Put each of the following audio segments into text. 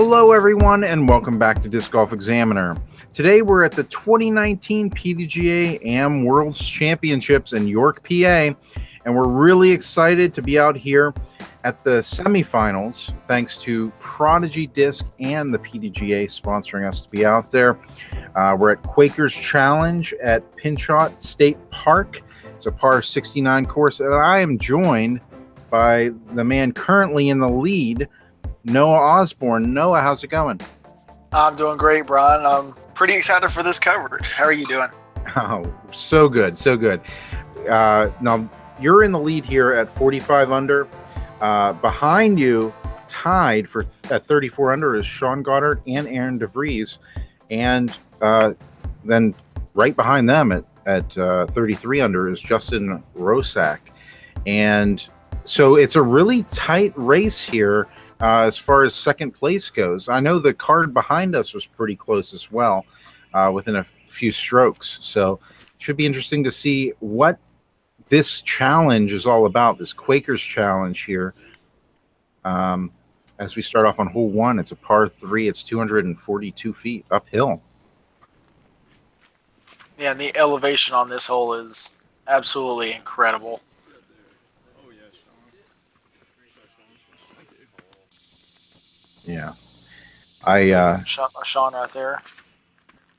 Hello everyone and welcome back to Disc Golf Examiner. Today we're at the 2019 PDGA Am Worlds Championships in York, PA, and we're really excited to be out here at the semifinals thanks to Prodigy Disc and the PDGA sponsoring us to be out there. We're at Quaker's Challenge at Pinchot State Park. It's a par 69 course, and I am joined by the man currently in the lead, Noah Osborne. Noah, how's it going? I'm doing great, Bryan. I'm pretty excited for this coverage. How are you doing? Oh, so good, so good. Now, you're in the lead here at 45 under. Behind you, tied at 34 under, is Sean Goddard and Aaron DeVries. And then right behind them at 33 under is Justin Rosak. And so it's a really tight race here as far as second place goes. I know the card behind us was pretty close as well, within a few strokes. So it should be interesting to see what this challenge is all about, this Quaker's Challenge here. As we start off on hole one, it's a par 3. It's 242 feet uphill. Yeah, and the elevation on this hole is absolutely incredible. Yeah. Sean right there.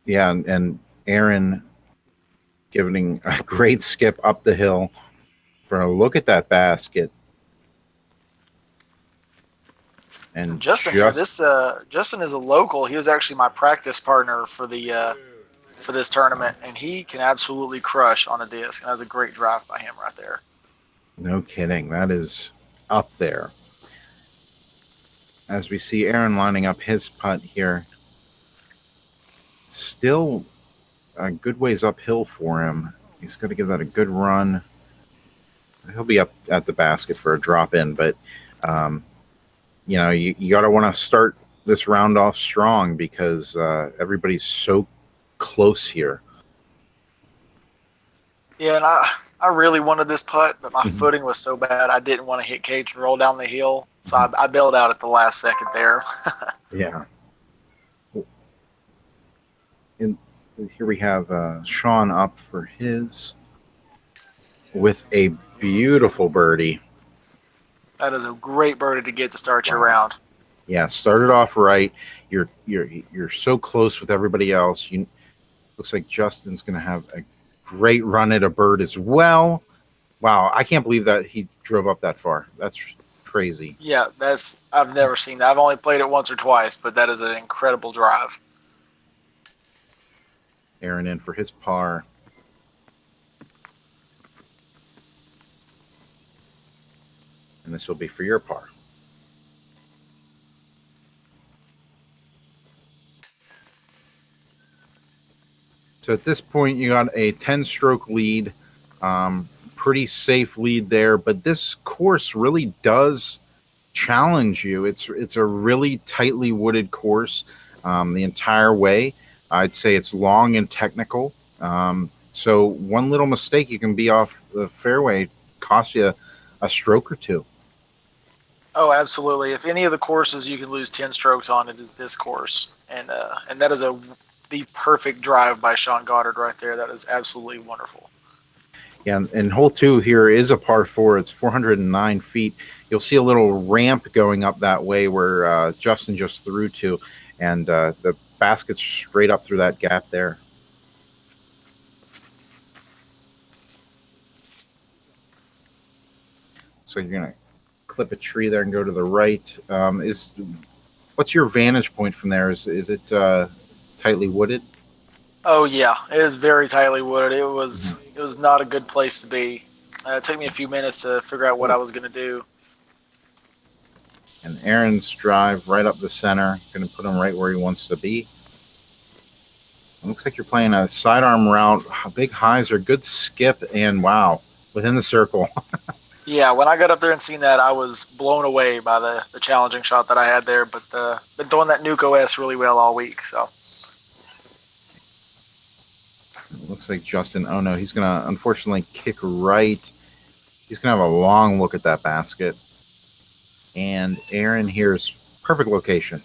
Yeah, and Aaron giving a great skip up the hill for a look at that basket. And Justin, Justin is a local. He was actually my practice partner for this tournament, and he can absolutely crush on a disc. And that was a great drive by him right there. No kidding. That is up there. As we see Aaron lining up his putt here. Still a good ways uphill for him. He's going to give that a good run. He'll be up at the basket for a drop in, but you know, you got to want to start this round off strong because everybody's so close here. Yeah, and I really wanted this putt, but my footing was so bad I didn't want to hit cage and roll down the hill, so I bailed out at the last second there. Yeah. And here we have Sean up for his with a beautiful birdie. That is a great birdie to get to start your round. Yeah, started off right. You're so close with everybody else. Looks like Justin's going to have a great run at a bird as well. Wow, I can't believe that he drove up that far. That's crazy. Yeah, I've never seen that. I've only played it once or twice, but that is an incredible drive. Aaron in for his par. And this will be for your par. So at this point, you got a 10-stroke lead. Pretty safe lead there, but this course really does challenge you. It's a really tightly wooded course the entire way. I'd say it's long and technical. So one little mistake, you can be off the fairway, cost you a stroke or two. Oh, absolutely. If any of the courses you can lose 10 strokes on, it is this course. And that is the perfect drive by Sean Goddard right there. That is absolutely wonderful. Yeah, and hole 2 here is a par 4. It's 409 feet. You'll see a little ramp going up that way where Justin just threw to, and the basket's straight up through that gap there. So you're going to clip a tree there and go to the right. What's your vantage point from there? Is it tightly wooded? Oh yeah, it is very tightly wooded. It was not a good place to be. It took me a few minutes to figure out what I was going to do. And Aaron's drive right up the center, going to put him right where he wants to be. It looks like you're playing a sidearm route. Big highs are good skip, and wow, within the circle. Yeah, when I got up there and seen that, I was blown away by the challenging shot that I had there. But been throwing that Nuke OS really well all week. So it looks like Justin. Oh no, he's gonna unfortunately kick right. He's gonna have a long look at that basket. And Aaron here's perfect location.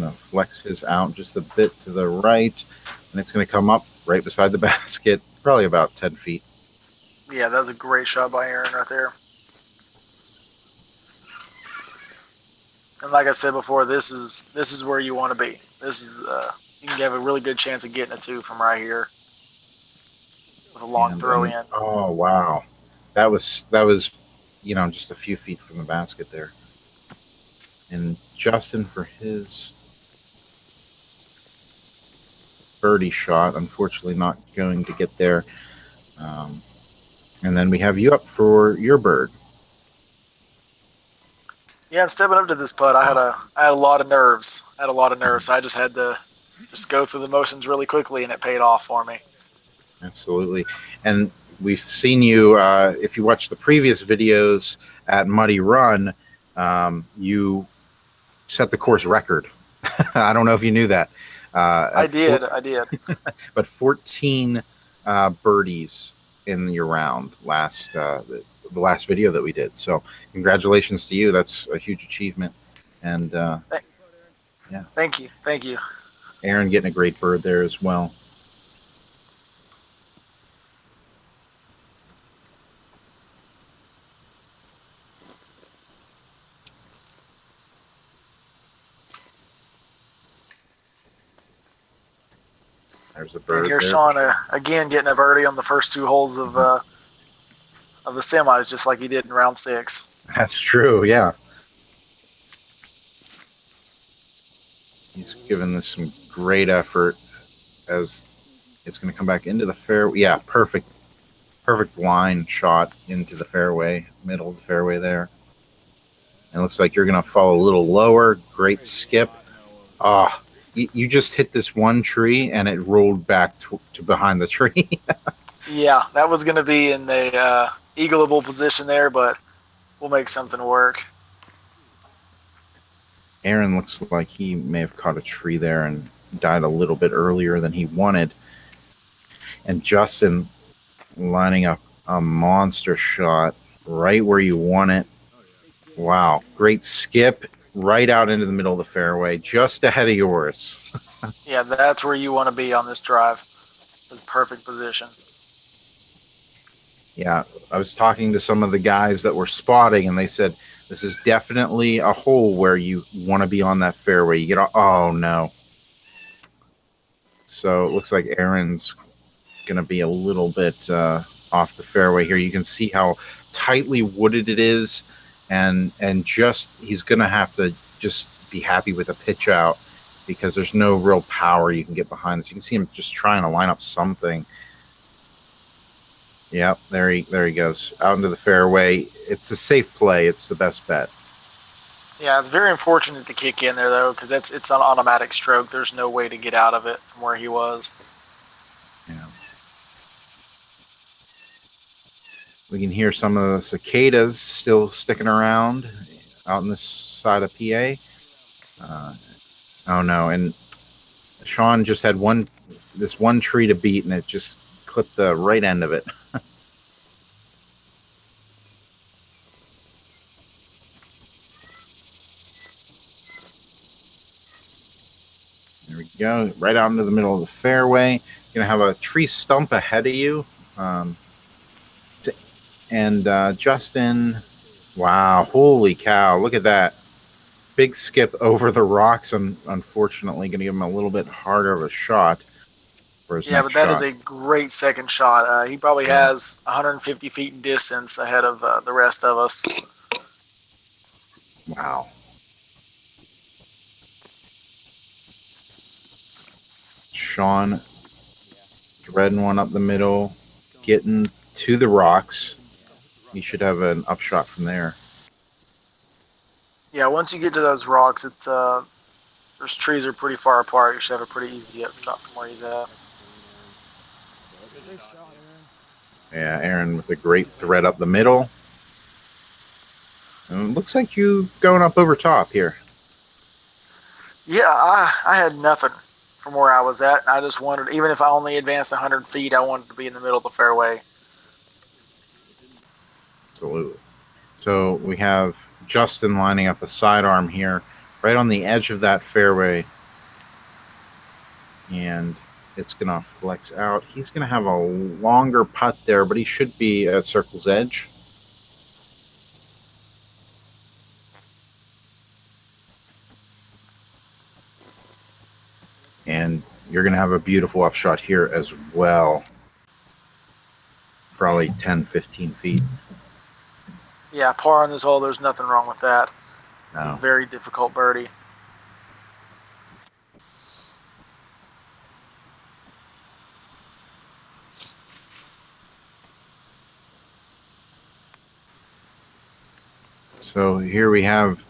going to flex his out just a bit to the right, and it's going to come up right beside the basket, probably about 10 feet. Yeah, that was a great shot by Aaron right there. And like I said before, this is where you want to be. This is you can have a really good chance of getting a 2 from right here with a long throw in. Oh wow, that was just a few feet from the basket there. And Justin for his birdie shot, unfortunately not going to get there. And then we have you up for your bird. Yeah, and stepping up to this putt, I had a lot of nerves. I just had to go through the motions really quickly, and it paid off for me. Absolutely. And we've seen you, if you watch the previous videos at Muddy Run, you set the course record. I don't know if you knew that. I did. But 14 birdies in your round the last video that we did. So congratulations to you. That's a huge achievement. And yeah. Thank you. Aaron getting a great bird there as well. There's a bird. And here's Sean again getting a birdie on the first 2 holes of the semis, just like he did in round 6. That's true. Yeah. He's given this some great effort as it's going to come back into the fairway. Yeah, perfect line shot into the fairway, middle of the fairway there. And it looks like you're going to fall a little lower. Great skip. You just hit this one tree and it rolled back to behind the tree. Yeah, that was going to be in the eagleable position there, but we'll make something work. Aaron looks like he may have caught a tree there and died a little bit earlier than he wanted. And Justin lining up a monster shot right where you want it. Wow, great skip right out into the middle of the fairway, just ahead of yours. Yeah, that's where you want to be on this drive. It's perfect position. Yeah, I was talking to some of the guys that were spotting, and they said this is definitely a hole where you want to be on that fairway. You get oh no. So it looks like Aaron's going to be a little bit off the fairway here. You can see how tightly wooded it is, and he's going to have to just be happy with a pitch out because there's no real power you can get behind this. You can see him just trying to line up something. Yep, there he goes out into the fairway. It's a safe play. It's the best bet. Yeah, it's very unfortunate to kick in there though, because it's an automatic stroke. There's no way to get out of it from where he was. Yeah. We can hear some of the cicadas still sticking around out on this side of PA. Oh no, and Sean just had this one tree to beat, and it just clipped the right end of it. There we go, right out into the middle of the fairway. You're gonna have a tree stump ahead of you. And Justin, wow, holy cow, look at that. Big skip over the rocks, and unfortunately going to give him a little bit harder of a shot for his next but that shot. is a great second shot. He probably has 150 feet in distance ahead of the rest of us. Wow. Sean threading one up the middle, getting to the rocks. You should have an upshot from there. Yeah, once you get to those rocks, it's those trees are pretty far apart. You should have a pretty easy upshot from where he's at. Yeah, Aaron with a great thread up the middle. And it looks like you going up over top here. Yeah, I had nothing from where I was at. I just wanted, even if I only advanced 100 feet, I wanted to be in the middle of the fairway. Absolutely. So we have Justin lining up a sidearm here, right on the edge of that fairway, and it's going to flex out. He's going to have a longer putt there, but he should be at circle's edge. And you're going to have a beautiful upshot here as well. Probably 10, 15 feet. Yeah, par on this hole, there's nothing wrong with that. It's No. a very difficult birdie. So here we have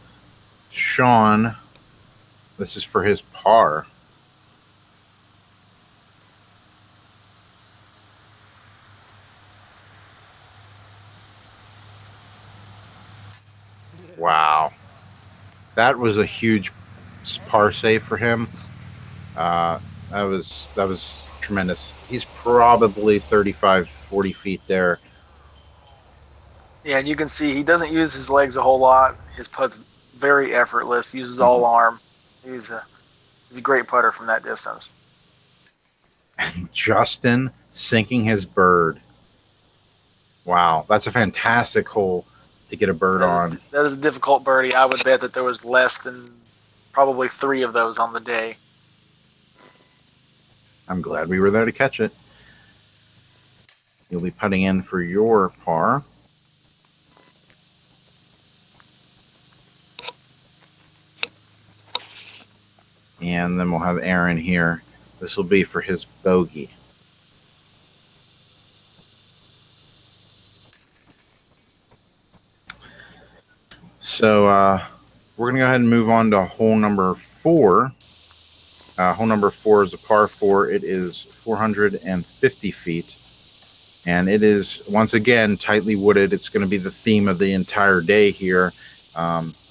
Sean. This is for his par. Wow. That was a huge par save for him. That was tremendous. He's probably 35, 40 feet there. Yeah, and you can see he doesn't use his legs a whole lot. His putt's very effortless. Uses all arm. He's a great putter from that distance. Justin sinking his bird. Wow, that's a fantastic hole to get a bird on. That is a difficult birdie. I would bet that there was less than probably 3 of those on the day. I'm glad we were there to catch it. You'll be putting in for your par. And then we'll have Aaron here. This will be for his bogey. So we're going to go ahead and move on to hole number 4. Hole number 4 is a par 4. It is 450 feet. And it is, once again, tightly wooded. It's going to be the theme of the entire day here.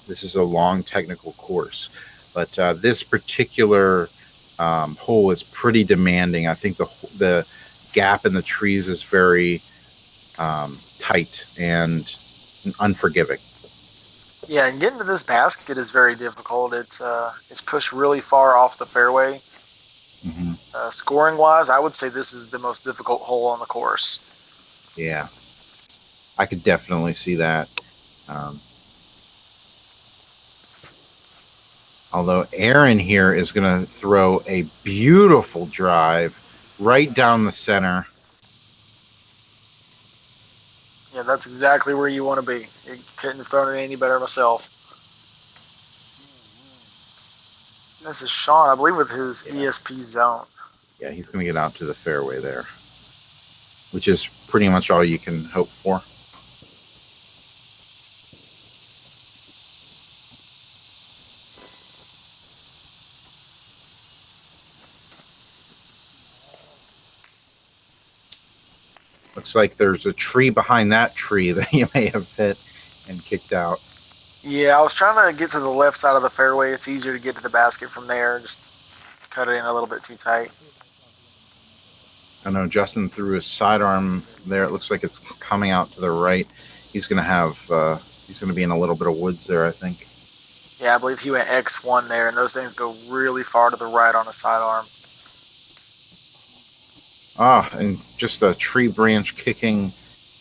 This is a long technical course. But this particular hole is pretty demanding. I think the gap in the trees is very tight and unforgiving. Yeah, and getting to this basket is very difficult. It's pushed really far off the fairway. Mm-hmm. Scoring wise, I would say this is the most difficult hole on the course. Yeah, I could definitely see that. Although Aaron here is going to throw a beautiful drive right down the center. Yeah, that's exactly where you want to be. You couldn't have thrown it any better myself. This is Sean, I believe, with his ESP zone. Yeah, he's going to get out to the fairway there, which is pretty much all you can hope for. Looks like there's a tree behind that tree that you may have hit and kicked out. Yeah, I was trying to get to the left side of the fairway. It's easier to get to the basket from there. Just cut it in a little bit too tight. I know Justin threw his sidearm there. It looks like it's coming out to the right. He's going to be in a little bit of woods there, I think. Yeah, I believe he went X1 there, and those things go really far to the right on a sidearm. And just a tree branch kicking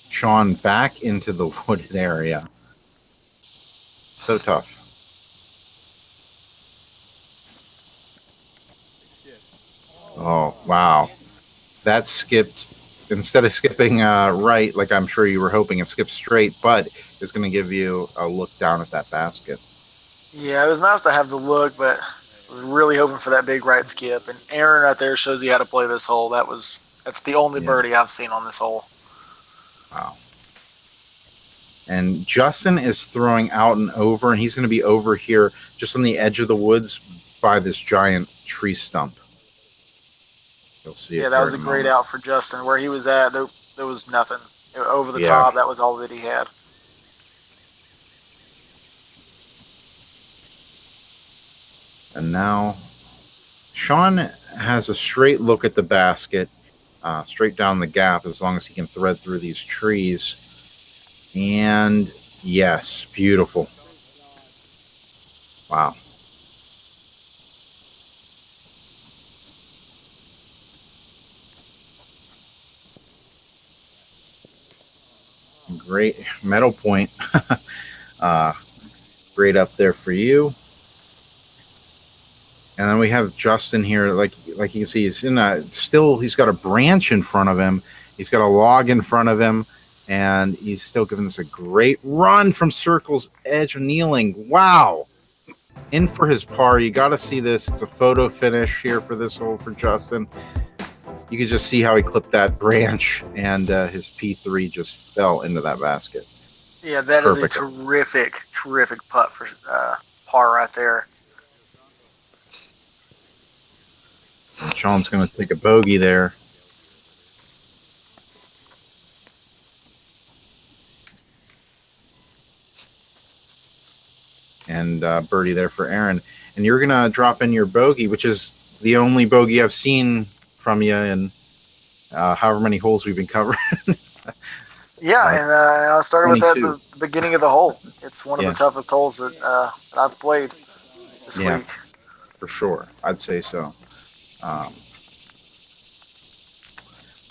Sean back into the wooded area. So tough. Oh, wow. That skipped, instead of skipping right, like I'm sure you were hoping, it skipped straight, but it's going to give you a look down at that basket. Yeah, it was nice to have the look, but I was really hoping for that big right skip. And Aaron right there shows you how to play this hole. That's the only birdie I've seen on this hole. Wow. And Justin is throwing out and over, and he's going to be over here just on the edge of the woods by this giant tree stump. You'll see it. Yeah, that was a great out for Justin. Where he was at, there was nothing. Over the top, that was all that he had. And now Sean has a straight look at the basket, straight down the gap, as long as he can thread through these trees. And yes, beautiful. Wow. Great medal point. Great up there for you. And then we have Justin here. Like you can see, he's he's got a branch in front of him. He's got a log in front of him, and he's still giving us a great run from circle's edge of kneeling. Wow. In for his par. You got to see this. It's a photo finish here for this hole for Justin. You can just see how he clipped that branch, and his P3 just fell into that basket. Yeah, that Perfect. Is a terrific putt for par right there. And Sean's going to take a bogey there. And birdie there for Aaron. And you're going to drop in your bogey, which is the only bogey I've seen from you in however many holes we've been covering. Yeah, and I started 22. With that at the beginning of the hole. It's one of the toughest holes that I've played this week. For sure. I'd say so.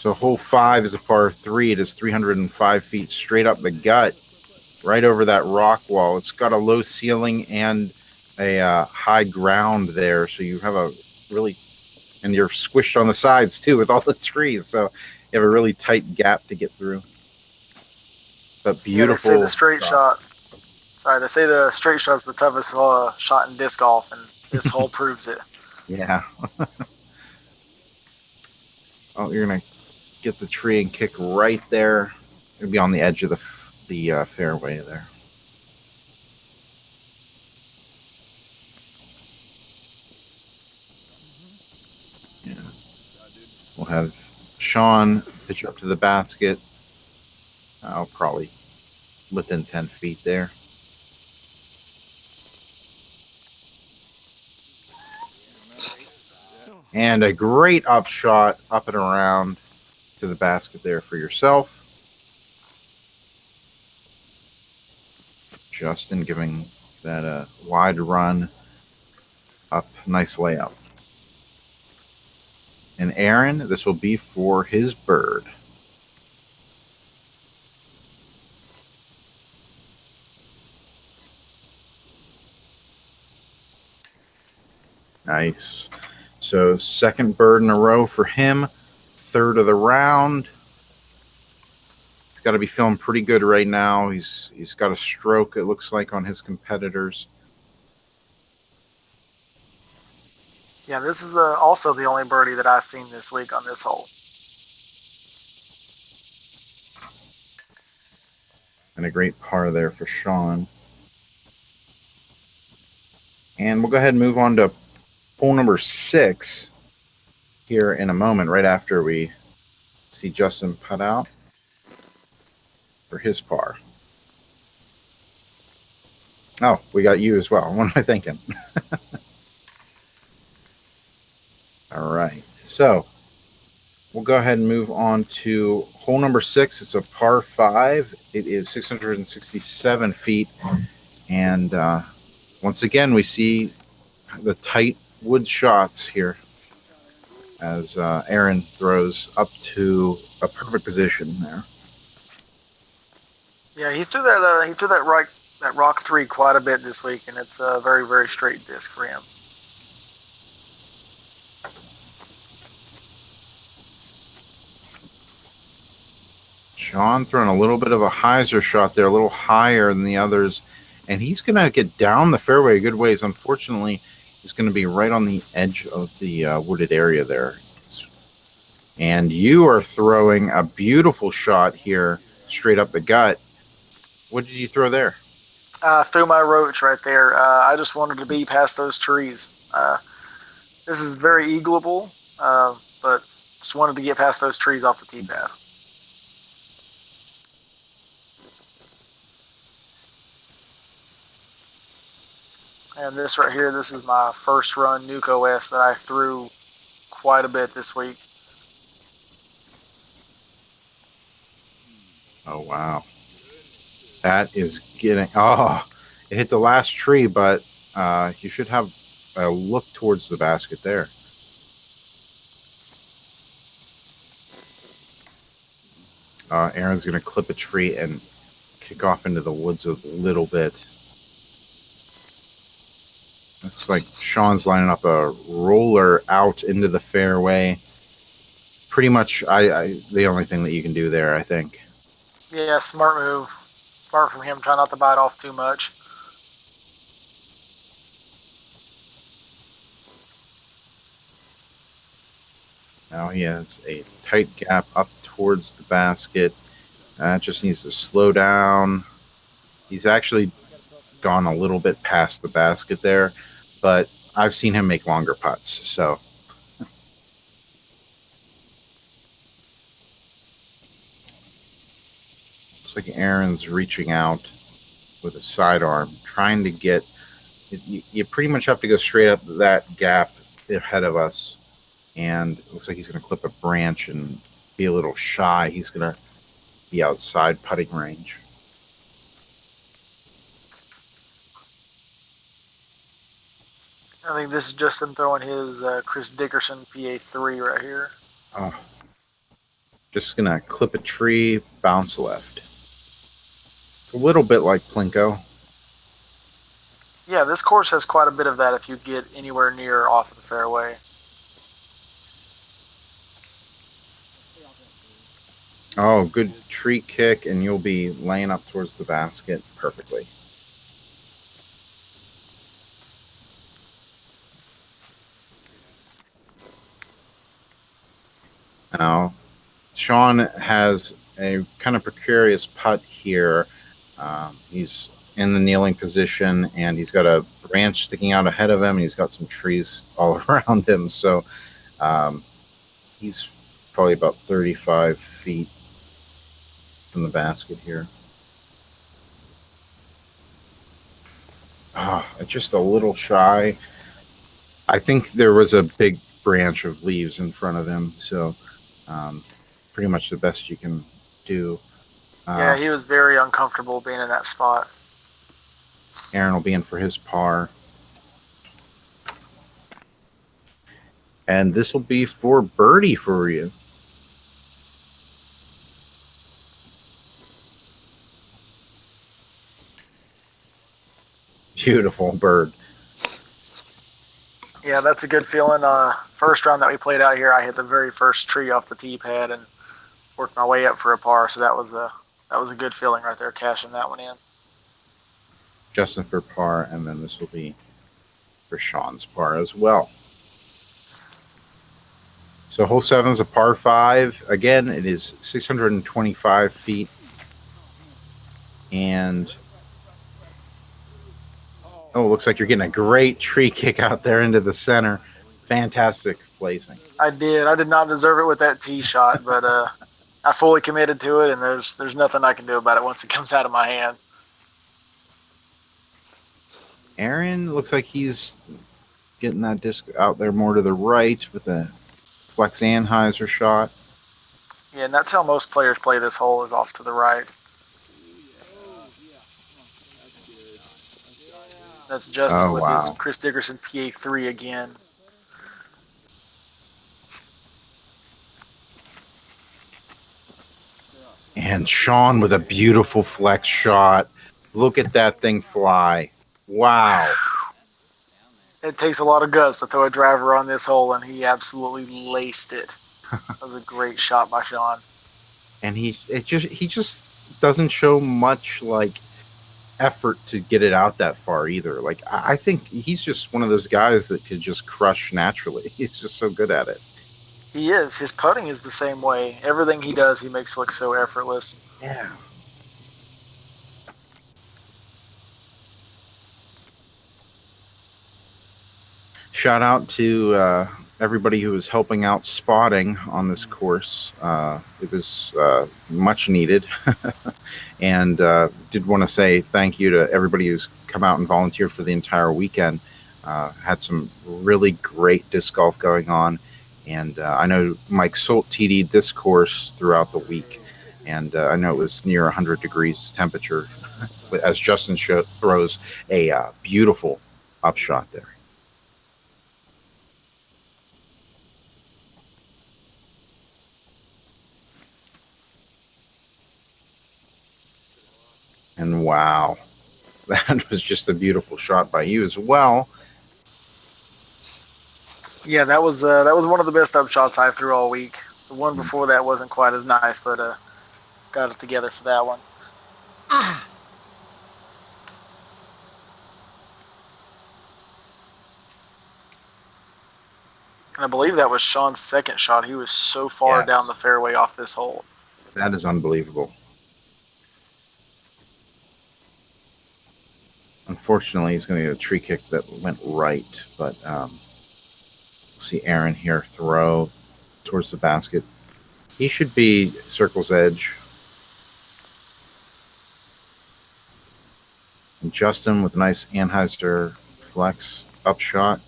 So hole 5 is a par 3. It is 305 feet straight up the gut, right over that rock wall. It's got a low ceiling and a high ground there, so you have a really, and you're squished on the sides too with all the trees, so you have a really tight gap to get through. But beautiful. Yeah, they say the straight shot. Sorry, they say the straight shot's the toughest shot in disc golf, and this hole proves it. Yeah. Oh, you're gonna get the tree and kick right there. It'll be on the edge of the fairway there. Yeah. We'll have Sean pitch up to the basket. Probably within 10 feet there. And a great upshot up and around to the basket there for yourself. Justin giving that a wide run up. Nice layup. And Aaron, this will be for his bird. Nice. So second bird in a row for him. Third of the round. He's got to be feeling pretty good right now. He's got a stroke, it looks like, on his competitors. Yeah, this is also the only birdie that I've seen this week on this hole. And a great par there for Sean. And we'll go ahead and move on to hole number 6 here in a moment, right after we see Justin putt out for his par. Oh, we got you as well. What am I thinking? All right. So we'll go ahead and move on to hole number 6. It's a par 5. It is 667 feet. And once again, we see the tight wood shots here as Aaron throws up to a perfect position there. Yeah, he threw that rock 3 quite a bit this week, and it's a very, very straight disc for him. Sean throwing a little bit of a hyzer shot there, a little higher than the others, and he's going to get down the fairway a good ways. Unfortunately, he's going to be right on the edge of the wooded area there. And you are throwing a beautiful shot here straight up the gut. What did you throw there? Threw my roach right there. I just wanted to be past those trees. This is very eagleable, but just wanted to get past those trees off the tee pad. And this right here, this is my first run Nuke OS that I threw quite a bit this week. Oh, wow. That is getting... Oh, it hit the last tree, but you should have a look towards the basket there. Aaron's going to clip a tree, and kick off into the woods a little bit. Looks like Sean's lining up a roller out into the fairway. Pretty much the only thing that you can do there, I think. Yeah, smart move. Smart from him. Try not to bite off too much. Now he has a tight gap up towards the basket. Just needs to slow down. He's actually gone a little bit past the basket there, but I've seen him make longer putts, so. Looks like Aaron's reaching out with a sidearm, trying to get. You pretty much have to go straight up that gap ahead of us, and it looks like he's going to clip a branch and be a little shy. He's going to be outside putting range. I think this is Justin throwing his Chris Dickerson PA3 right here. Oh. Just going to clip a tree, bounce left. It's a little bit like Plinko. Yeah, this course has quite a bit of that if you get anywhere near off of the fairway. Oh, good tree kick, and you'll be laying up towards the basket perfectly. Now, Sean has a kind of precarious putt here. He's in the kneeling position, and he's got a branch sticking out ahead of him, and he's got some trees all around him. So he's probably about 35 feet from the basket here. Just a little shy. I think there was a big branch of leaves in front of him, so pretty much the best you can do. Yeah, he was very uncomfortable being in that spot. Aaron will be in for his par. And this will be for birdie for you. Beautiful bird. Yeah, that's a good feeling. First round that we played out here, I hit the very first tree off the tee pad and worked my way up for a par. So that was a good feeling right there, cashing that one in. Justin for par, and then this will be for Sean's par as well. So hole 7 is a par 5. Again, it is 625 feet. And oh, it looks like you're getting a great tree kick out there into the center. Fantastic placing. I did not deserve it with that tee shot, but I fully committed to it, and there's nothing I can do about it once it comes out of my hand. Aaron looks like he's getting that disc out there more to the right with a Flex Anheuser shot. Yeah, and that's how most players play this hole, is off to the right. That's Justin with his Chris Dickerson PA3 again. And Sean with a beautiful flex shot. Look at that thing fly. Wow. It takes a lot of guts to throw a driver on this hole, and he absolutely laced it. That was a great shot by Sean. And he just doesn't show much like effort to get it out that far either. Like I think he's just one of those guys that could just crush naturally. He's just so good at it. He is. His putting is the same way. Everything he does, he makes look so effortless. Yeah. Shout out to everybody who was helping out spotting on this course. It was much needed. And did want to say thank you to everybody who's come out and volunteered for the entire weekend. Had some really great disc golf going on. And I know Mike Solt TD'd this course throughout the week. And I know it was near 100 degrees temperature as Justin throws a beautiful upshot there. Wow. That was just a beautiful shot by you as well. Yeah, that was one of the best up shots I threw all week. The one before that wasn't quite as nice, but got it together for that one. And I believe that was Sean's second shot. He was so far down the fairway off this hole. That is unbelievable. Unfortunately, he's going to get a tree kick that went right, but see Aaron here throw towards the basket. He should be circle's edge. And Justin with a nice Anheuser flex up shot.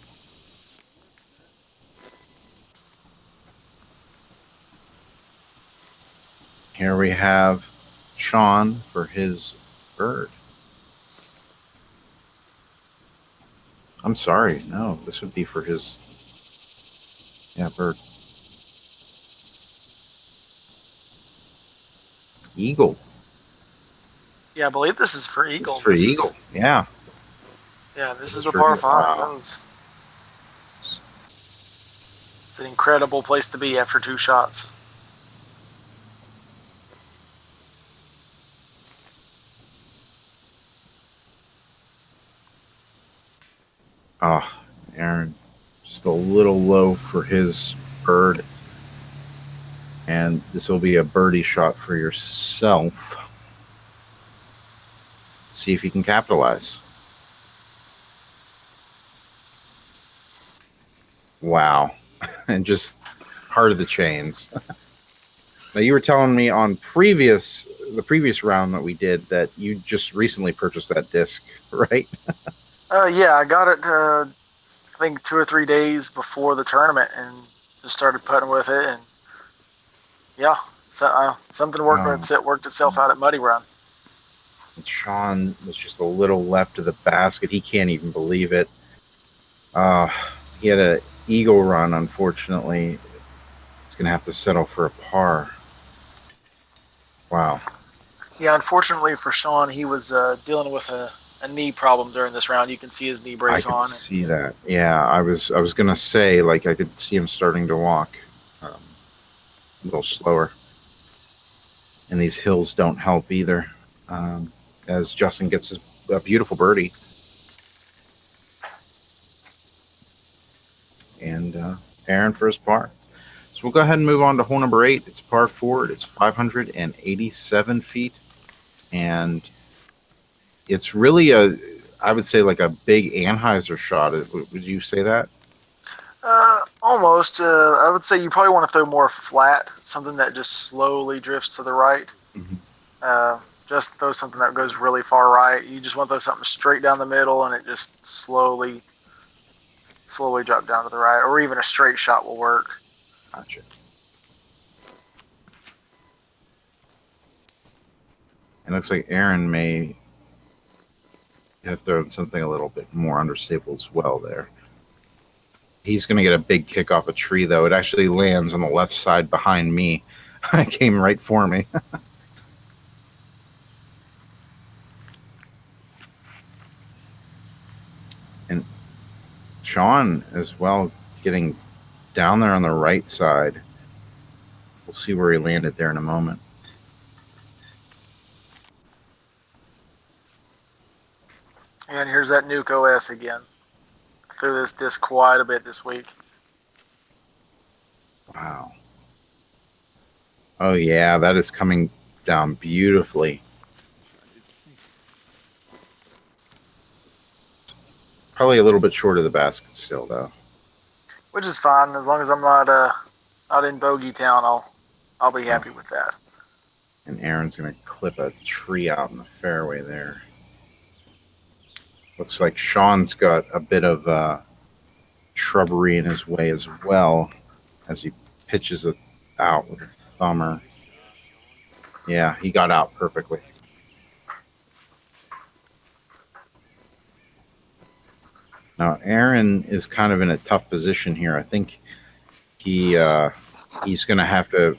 Here we have Sean for his bird. I'm sorry. No, this would be for his bird. Eagle. Yeah, I believe this is for eagle. This is for eagle. Yeah. Yeah, this is a par 5. Wow. That was it's an incredible place to be after 2 shots. Oh, Aaron, just a little low for his bird. And this will be a birdie shot for yourself. See if you can capitalize. Wow. And just heart of the chains. Now, you were telling me on the previous round that we did that you just recently purchased that disc, right? Yeah, I got it, I think 2 or 3 days before the tournament and just started putting with it. And yeah, so, something worked itself out at Muddy Run. And Sean was just a little left of the basket. He can't even believe it. He had an eagle run, unfortunately. He's going to have to settle for a par. Wow. Yeah, unfortunately for Sean, he was dealing with a knee problem during this round. You can see his knee brace on. I can see that. Yeah, I was going to say, like, I could see him starting to walk a little slower. And these hills don't help either. As Justin gets a beautiful birdie. And Aaron for his par. So we'll go ahead and move on to hole number 8. It's par 4. It's 587 feet. And it's really I would say like a big Anheuser shot. Would you say that? Almost. I would say you probably want to throw more flat, something that just slowly drifts to the right. Mm-hmm. Just throw something that goes really far right. You just want to throw something straight down the middle, and it just slowly drop down to the right, or even a straight shot will work. Gotcha. It looks like Aaron may have thrown something a little bit more understable as well there. He's going to get a big kick off a tree, though. It actually lands on the left side behind me. It came right for me. And Sean as well, getting down there on the right side. We'll see where he landed there in a moment. And here's that Nuke OS again. Threw this disc quite a bit this week. Wow. Oh, yeah, that is coming down beautifully. Probably a little bit short of the basket still, though. Which is fine. As long as I'm not in Bogey Town, I'll be happy with that. And Aaron's going to clip a tree out in the fairway there. Looks like Sean's got a bit of shrubbery in his way as well as he pitches it out with a thumber. Yeah, he got out perfectly. Now, Aaron is kind of in a tough position here. I think he's going to have to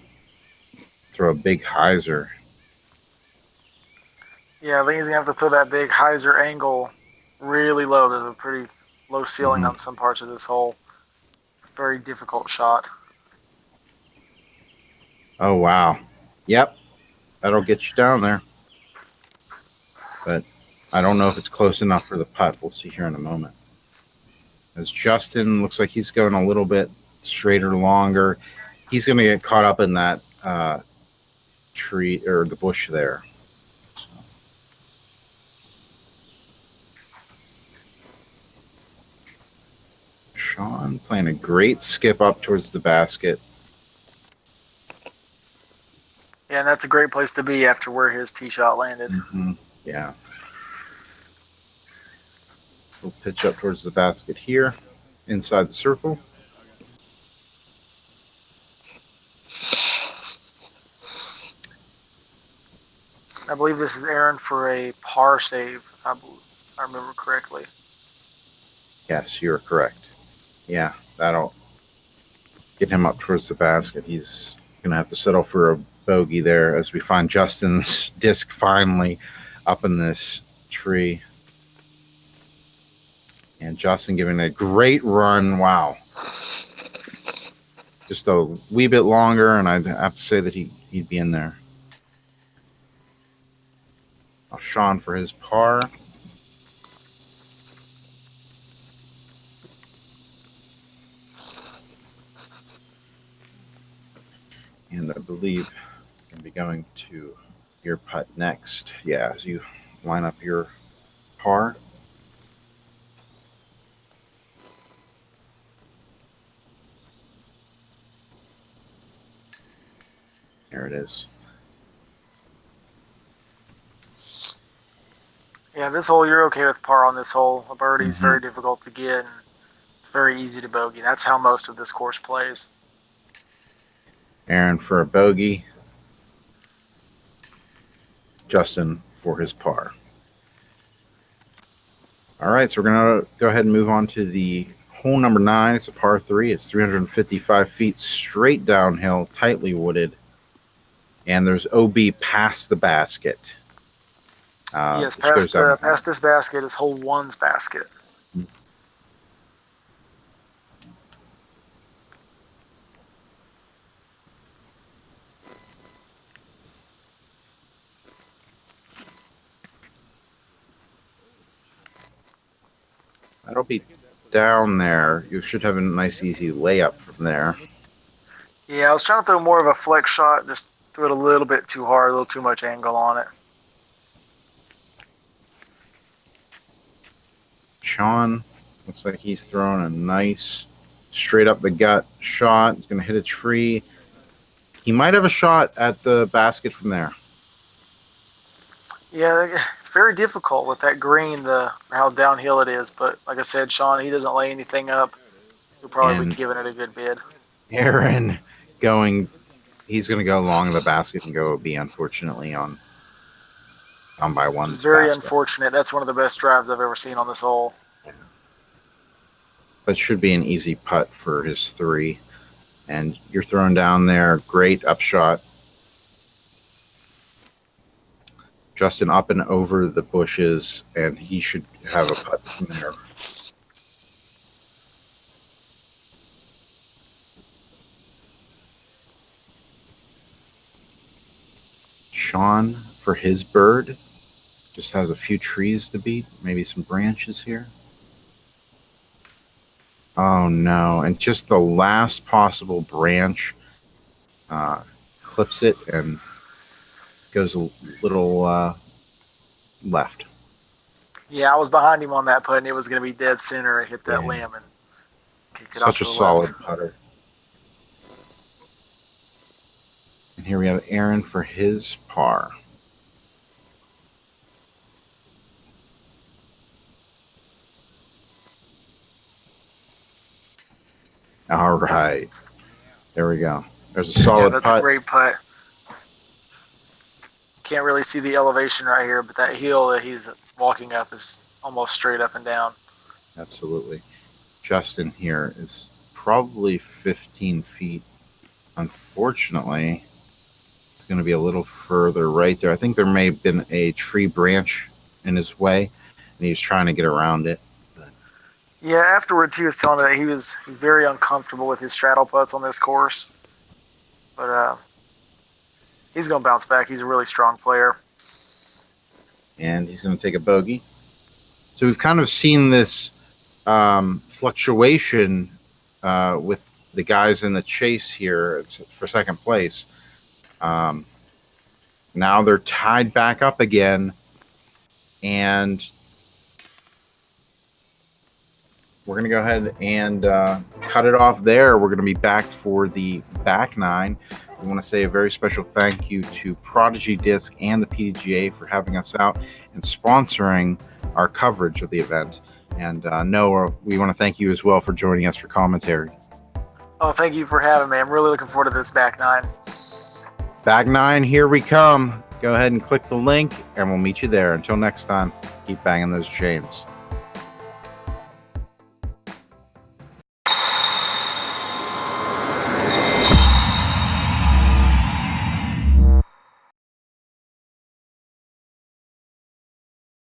throw a big hyzer. Yeah, I think he's gonna have to throw that big hyzer angle really low. There's a pretty low ceiling on some parts of this hole. Very difficult shot. Oh, wow. Yep. That'll get you down there. But I don't know if it's close enough for the putt. We'll see here in a moment. As Justin looks like he's going a little bit straighter, longer. He's going to get caught up in that tree or the bush there. Sean playing a great skip up towards the basket. Yeah, and that's a great place to be after where his tee shot landed. Yeah. We'll pitch up towards the basket here, inside the circle. I believe this is Aaron for a par save, if I remember correctly. Yes, you're correct. Yeah, that'll get him up towards the basket. He's going to have to settle for a bogey there as we find Justin's disc finally up in this tree. And Justin giving a great run. Wow. Just a wee bit longer, and I'd have to say that he'd be in there. Sean for his par. And I believe I'm going to be going to your putt next. Yeah, as you line up your par. There it is. Yeah, this hole, you're okay with par on this hole. A birdie's very difficult to get, and it's very easy to bogey. That's how most of this course plays. Aaron for a bogey. Justin for his par. All right, so we're going to go ahead and move on to the hole number 9. It's a par 3. It's 355 feet straight downhill, tightly wooded. And there's OB past the basket. Yes, past this basket is hole 1's basket. That'll be down there. You should have a nice, easy layup from there. Yeah, I was trying to throw more of a flex shot, just threw it a little bit too hard, a little too much angle on it. Sean looks like he's throwing a nice straight up the gut shot. He's going to hit a tree. He might have a shot at the basket from there. Yeah, it's very difficult with that green, how downhill it is. But like I said, Sean, he doesn't lay anything up. He'll probably be giving it a good bid. Aaron he's going to go along the basket and go OB, unfortunately, on by one. It's very unfortunate. That's one of the best drives I've ever seen on this hole. Yeah. But should be an easy putt for his 3. And you're throwing down there. Great upshot. Justin up and over the bushes, and he should have a putt from there. Sean for his bird. Just has a few trees to beat, maybe some branches here. Oh no, and just the last possible branch clips it and goes a little left. Yeah, I was behind him on that putt, and it was going to be dead center and hit that limb and kicked it off to the left. Such a solid putter. And here we have Aaron for his par. All right. There we go. There's a solid putt. That's a great putt. Can't really see the elevation right here, but that hill that he's walking up is almost straight up and down. Absolutely. Justin here is probably 15 feet, unfortunately. It's going to be a little further right there. I think there may have been a tree branch in his way, and he's trying to get around it. Yeah, afterwards he was telling me that he's very uncomfortable with his straddle putts on this course. But he's going to bounce back. He's a really strong player. And he's going to take a bogey. So we've kind of seen this fluctuation with the guys in the chase here. It's for second place. Now they're tied back up again. And we're going to go ahead and cut it off there. We're going to be back for the back nine. We want to say a very special thank you to Prodigy Disc and the PDGA for having us out and sponsoring our coverage of the event. And Noah, we want to thank you as well for joining us for commentary. Oh, thank you for having me. I'm really looking forward to this back nine. Back nine, here we come. Go ahead and click the link, and we'll meet you there. Until next time, keep banging those chains.